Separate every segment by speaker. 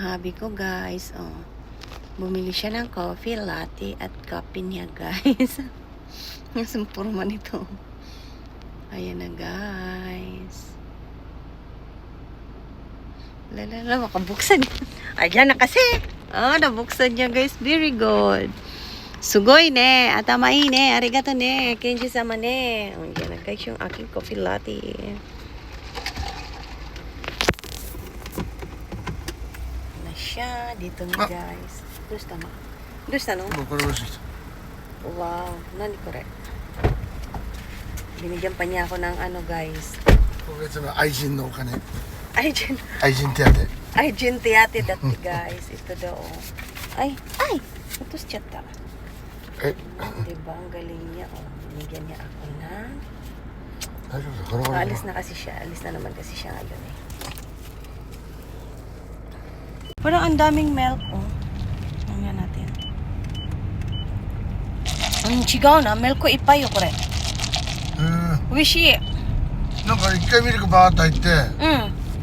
Speaker 1: hubby ko, guys. Oh. Bumili siya ng coffee, latte, at kape niya, guys. Ang purma nito. Ayan na, guys. Lala, makabuksan. Ayan na kasi. Oh, nabuksan niya, guys. Very good. Sugoy ne. Atamai ne. Arigato ne. Kenji sama ne. Oh, yan na, guys, yung aking coffee latte. Na siya. Dito na, guys. Dosta no? Dosta no? Wow. Nani kore? Binigyan pa niya ako ng ano, guys.
Speaker 2: Aijin no okane.
Speaker 1: Aijin.
Speaker 2: Aijin tiyate.
Speaker 1: Aijin tiyate dati, guys. Ito daw. Ay! Natus chata. Diba? Ang galing niya. Oh, binigyan niya ako ng... alis na kasi siya. Alis na naman kasi siya ngayon eh. Parang ang daming milk. Oh. Tingnan natin. Chigaw na. Milk ko ipayo ko rin. Wishi.
Speaker 2: なんか一回ミルクバーッと入って、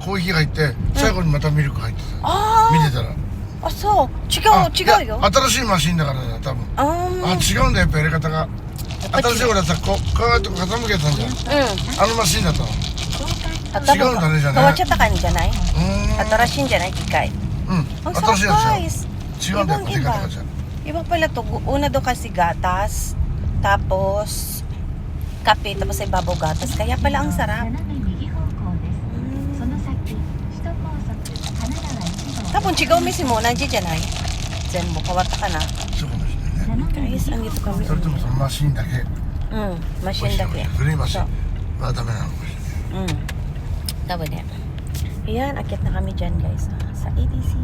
Speaker 2: コーヒーが入って最後にまたミルク入ってた、見てたら
Speaker 1: あ、そう違うよ。
Speaker 2: 新しいマシンだからだ多分違うんだよやっぱやり方が新しい俺はさこうやって傾けたんじゃん、あのマシンだと違うんだねじゃね
Speaker 1: 変わっちゃった感じじゃない？新しいんじゃない機械？
Speaker 2: 新しいやつよ違うんだよ出方がじゃ
Speaker 1: Iba pala to. Una do kasi gatas, tapos kape, tapos ay babaw gatas. Kaya pala ang sarap. Tapos chigaw may simona dyan ay. Diyan mo, kawata ka na.
Speaker 2: そうかもしれないね
Speaker 1: Guys, andito kami.
Speaker 2: それともそのマシンだけ
Speaker 1: Machineだけ。
Speaker 2: 古いマシンはダメなのかもしれない
Speaker 1: Tama niya. Ayan, akit na kami dyan, guys. Sa ADC.